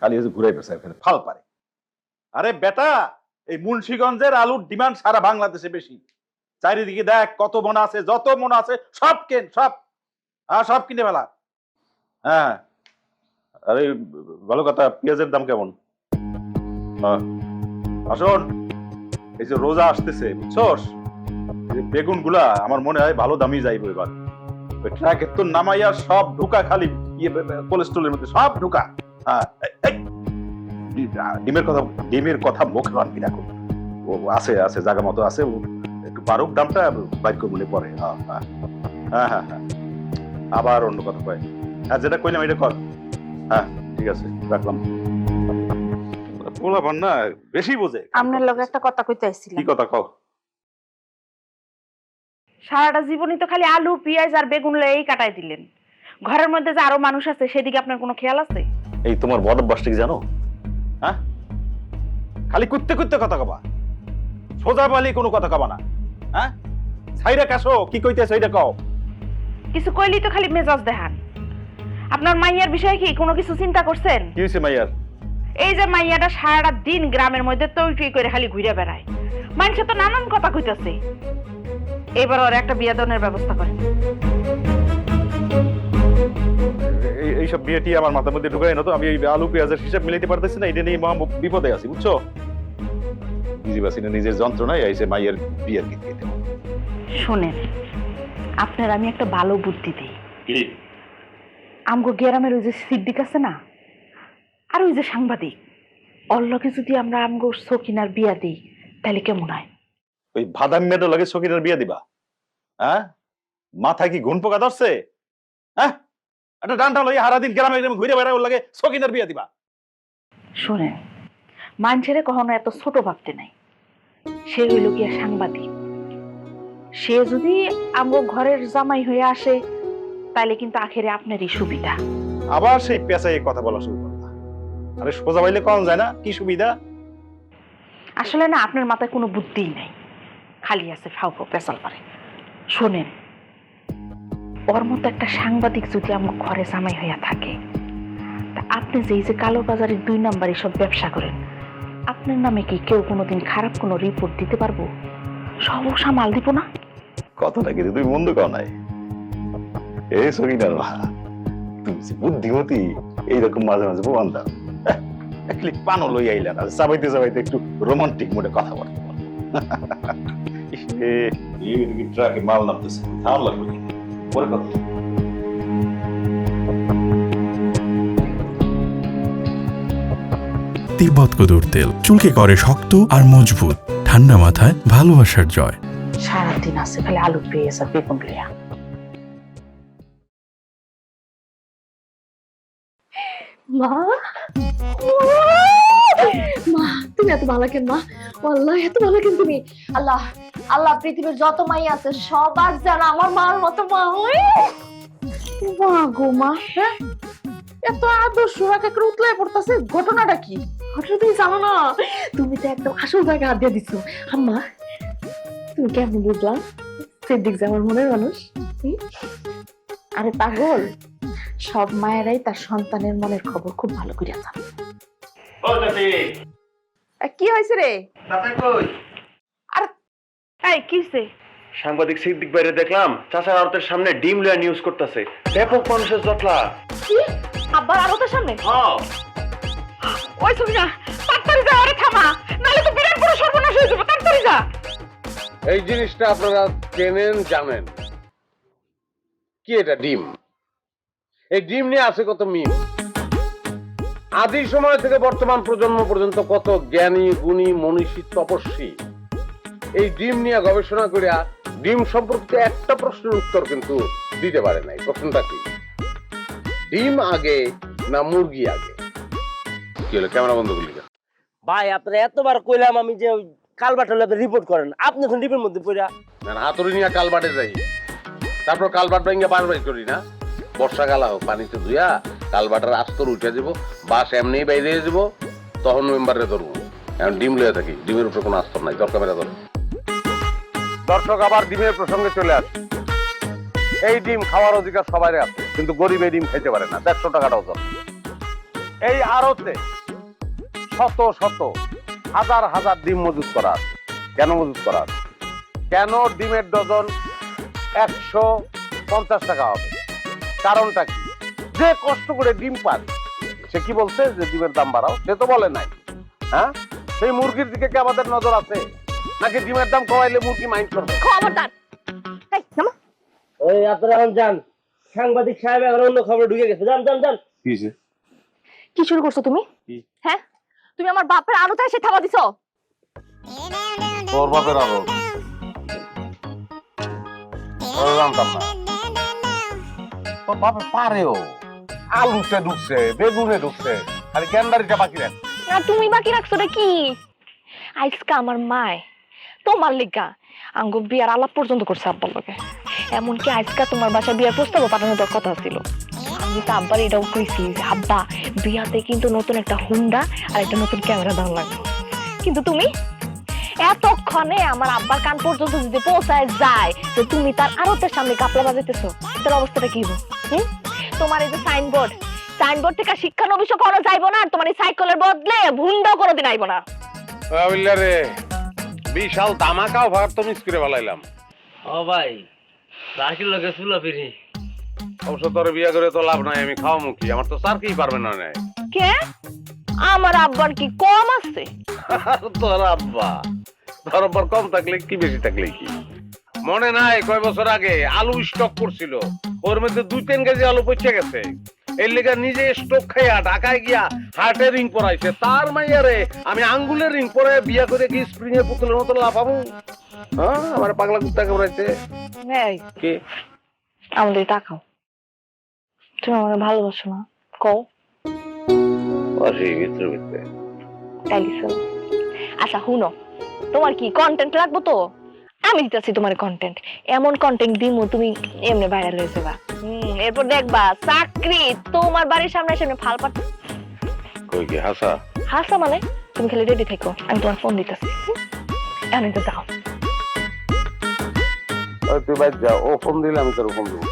খালি হচ্ছে ঘুরাই বেড়াচ্ছে এখানে ফাল পারে। আরে বেটা, এই মুন্সিগঞ্জের আলুর ডিমান্ড সারা বাংলাদেশে বেশি। চারিদিকে দেখ কত মনে আছে, যত মনে আছে সব কেন, সব সব কিনে ফেলা। হ্যাঁ, আরে ভালো কথা, পেঁয়াজের দাম কেমন? আসুন, এই যে রোজা আসতেছে বুঝছস, বেগুন গুলা আমার মনে হয় ভালো দামই যাইবো এবার। ওই ট্রাকে তো নামাইয়া সব ঢুকা, খালি কোলেস্ট্রলের মধ্যে সব ঢুকা। হ্যাঁ, ডিমের কথা মুখে আনবি না। ও আছে আছে জায়গা মতো আছে, একটু বারুক দামটা বাইর করে মনে পড়ে। হ্যাঁ হ্যাঁ হ্যাঁ হ্যাঁ হ্যাঁ, আবার অন্য কথা কয়। হ্যাঁ, যেটা কইলাম এটা কর। হ্যাঁ ঠিক আছে, রাখলাম। পোলাপান না বেশি বোঝে। আপনার লগে একটা কথা কইতে আইছিলাম। কি কথা কও? সারাটা জীবনই তো খালি আলু পেঁয়াজ আর বেগুন লয়েই কাটাই দিলেন। ঘরের মধ্যে যে আরো মানুষ আছে সেদিকে আপনার কোনো খেয়াল আছে? এই তোমার বড় অভ্যাসটা কি জানো? হ্যাঁ, খালি কুত্তে কুত্তে কথা কবা, সোজা বলি কোনো কথা কবা না। হ্যাঁ, ছাইরা কাশো, কি কইতেছ এইটা কও। কিছু কইলি তো খালি মেজাজ দেখান। আপনার মাইয়ার বিষয়ে কি কোনো কিছু চিন্তা করছেন? কি হইছে মাইয়ার? এই যে মাইয়াটা সারাটা দিন গ্রামের মধ্যে টই টই করে খালি ঘুরে বেড়ায়, মানুষ তো নানান কথা কইতাছে। এবার ওর একটা বিয়া দেওয়ার ব্যবস্থা করেন। এইসব বিয়েটি আমার মাথার মধ্যে ঢুকাই না তো। আমি এই আলু পেঁয়াজের হিসাব মিলাইতে পারতেছি না, এটা নিয়ে মহা বিপদে আছি বুঝছো। বুঝি পাচ্ছি না নিজের যন্ত্রণায় এসে মাইয়ের বিয়ের গীত গাইতে। শুনেন, আপনার আমি একটা ভালো বুদ্ধি দিই। আমগো গ্রামের ওই যে সিদ্দিক আছে না, আর ওই যে সাংবাদিক, অল্লকে যদি আমরা আমগো সকিনার বিয়া দিই তাহলে কেমন হয়? ওই ভাদাম মেয়েটার লাগে সকিনার বিয়া দিবা? হ্যাঁ, মাথায় কি ঘুন পোকা ধরছে? হ্যাঁ, একটা ডান্ডা লইয়া সারাদিন গ্রামে গ্রামে ঘুরে বেড়ায়, ওর লাগে সকিনার বিয়া দিবা? শোনেন, মানুষের কখনো এত ছোট ভাবতে নাই। সে হইল গিয়া সাংবাদিক। সে যদি আমগো ঘরের জামাই হয়ে আসে তাহলে কিন্তু আখেরে আপনারই সুবিধা। আবার সেই পেঁচাই কথা বলা শুরু করলা। আরে সোজা বাইলে কম যায় না, কি সুবিধা? আসলে না, আপনার মাথায় কোনো বুদ্ধিই নাই, খালি আছে ফাউ ফাউ পেঁচাল পারে। শোনেন, ওর মতো একটা সাংবাদিক যদি আমার ঘরে জামাই হইয়া থাকে, তা আপনি যে কালো বাজারে 2 নাম্বারে সব ব্যবসা করেন, আপনার নামে কি কেউ কোনোদিন খারাপ কোনো রিপোর্ট দিতে পারবো? সব সামাল দিব না? কথাটা কিন্তু তুমি মন্দ কও নাই। এই সকিনার মা, তুমি বুদ্ধিমতী, এইরকম মাঝে মাঝে প্রমাণ দাও। একলি পানো লই আইলা না, চাবাইতে চাবাইতে একটু রোমান্টিক মোডে কথা বলতে বল। ট্রাকে মাল নামতেছে, থাম লাগবে পরে কথা। তিব্বত কদুর তেল চুলকে করে শক্ত আর মজবুত, ঠান্ডা মাথায় ভালোবাসার জয়। সারাদিন আছে খালি আলু পেঁয়াজ আর বেগুন লিয়া। মা, মা তুমি এত ভালো কেন? মা আল্লাহ, এত ভালো কেন তুমি? আল্লাহ আল্লাহ পৃথিবীর যত মাই আছে সবার যেন আমার মার মতো মা হয়। মা গো মা, হ্যাঁ, এত আদর্শ একেবারে উতলায় পড়তেছে, ঘটনাটা কি? ঘটনা তুমি জানো না? তুমি তো একদম আসল জায়গায় হাত দিয়ে দিচ্ছ। আম্মা, তুমি কেমন বুঝলাম সিদ্দিক যে আমার মনের মানুষ? আরে পাগল, সব মায়েরাই তার সন্তানের মনের খবর খুব ভালো করে জানে। কি হয়েছে রে? আর এই কি হইছে? সাংবাদিক সিদ্দিক বাইরে দেখলাম চাচার আড়তের সামনে ডিম লয়া নিউজ করতেছে। ব্যাপক মানুষের জটলা। কি আব্বার আড়তের সামনে? হ্যাঁ, ওই তুমি না, তাড়াতাড়ি যা, আরে থামা, নালে তো বিরাট বড় সর্বনাশ হয়ে যাবে, তাড়াতাড়ি যা। এই জিনিসটা আপনারা চেনেন, জানেন কি? এটা ডিম। এই ডিম নিয়ে আছে কত মিম। আদি সময় থেকে বর্তমান প্রজন্ম পর্যন্ত কত জ্ঞানী গুণী মনীষী তপস্বী এই ডিম নিয়ে গবেষণা করিয়া ডিম সম্পর্কে একটা প্রশ্নের উত্তর কিন্তু দিতে পারে নাই। প্রশ্নটা কি? ডিম আগে না মুরগি আগে? কি হলো, ক্যামেরা বন্ধ করলি? ভাই আপনারা এতবার কইলাম আমি যে কালবাটলে রিপোর্ট করেন, আপনি এখন ডিপের মধ্যে পড়া। না, হাতুড়ি নিয়ে কালবাটে যাই, তারপর কালবাট ভেঙে বার বাই করি না। বর্ষাকাল হোক, পানিতে ধুইয়া কালবাটার আস্তর উঠে যাব, বাস এমনি বাইরে যাব, তখন মেম্বারে ধরবো। এখন ডিম লয়ে থাকি, ডিমের উপরে কোনো আস্তর নাই। দরকার মেরা ধরো। দর্শক, আবার ডিমের প্রসঙ্গে চলে আসে। এই ডিম খাওয়ার অধিকার সবাই আছে, কিন্তু গরিব এই ডিম খাইতে পারে না। 150 টাকাটাও ধর। এই আড়তে শত শত হাজার হাজার ডিম মজুত করার। কেন মজুত করার? কেন ডিমের ডজন 150 টাকা হবে? কারণটা কি? যে কষ্ট করে ডিম পায় সে কি বলছে যে ডিমের দাম বাড়াও? সে তো বলে নাই। হ্যাঁ, সেই মুরগির দিকে কি আমাদের নজর আছে? নাকি ডিমের দাম কমাইলে মুরগি মাইন্ড করবে? খবরদার এই নামা। ওই আপনারা এখন যান, সাংবাদিক সাহেব এখন অন্য খবর ঢুকে গেছে, যান যান যান। কি শুরু করছো তুমি? কি? হ্যাঁ, তুমি আমার বাপের আড়তে এসে থাবা দিছো। তোর বাপের আরো জানতাম না। তোর বাপে পারেও আলুতে ঢুকছে, বেগুনে ঢুকছে, খালি ক্যান্ডারিটা বাকি রাখ। আর তুমি বাকি রাখছো রে কি? আজকে আমার মায় তোমার লিগা আঙ্গ বিয়ার আলাপ পর্যন্ত করছে আব্বার লগে। এমনকি আজকে তোমার বাসা বিয়ার প্রস্তাবও পাঠানোর তোর কথা ছিল। আমি তো আব্বার এটাও কইছি যে আব্বা বিয়াতে কিন্তু নতুন একটা হুন্ডা আর একটা নতুন ক্যামেরা দাম লাগবে। কিন্তু তুমি এতক্ষণে আমার আব্বার কান পর্যন্ত যদি পৌঁছায় যায় যে তুমি তার আড়তের সামনে কাপড় বাজাইতেছো, তার অবস্থাটা কি হবে? তোমার এই যে সাইনবোর্ড থেকে শিক্ষানবিশ করা যাইবো না, আর তোমার এই সাইকেলের বদলে ভুন্ডাও কোনোদিন আইবো না। রে বিশাল ধামাকাও ভাগ তো মিস করে ফেলাইলাম। ও ভাই, রাখির লগে চুলা ফিরি। অবশ্য তোর বিয়ে করে তো লাভ নাই, আমি খাওয়া মুখী, আমার তো স্যার কি পারবে না। কে? আমার আব্বার কি কম আছে? তোর আব্বার কম থাকলে কি বেশি থাকলে কি? মনে নাই কয় বছর আগে আলু স্টক করছিল, ওর মধ্যে 2-3 কেজি আলু পচে গেছে। এর লেগে নিজে স্টক খাইয়া ঢাকায় গিয়া হার্টের রিং পরাইছে। তার মাইয়ারে আমি আঙ্গুলের রিং পরাই বিয়া করে কি স্প্রিং এর পুতুলের মতো লাফাবো? হ্যাঁ, আমার পাগলা কুত্তা কামড়াইছে। কি আমাদের তাকাও, তুমি আমার ভালোবাসো না? কও। আচ্ছা হুনো, তোমার কি কন্টেন্ট লাগবো? তো আমি দিতেছি তোমার কন্টেন্ট, এমন কন্টেন্ট দিমু তুমি এমনি ভাইরাল হয়ে যাবা। এরপর দেখবা চাকরি তোমার বাড়ির সামনে এসে ফাল পাতে। কই কি হাসা? হাসা মানে তুমি খালি রেডি থেকো, আমি তোমার ফোন দিতেছি। এখন তো যাও। তুই বাইর যা, ও ফোন দিলে আমি তোর ফোন দেবো।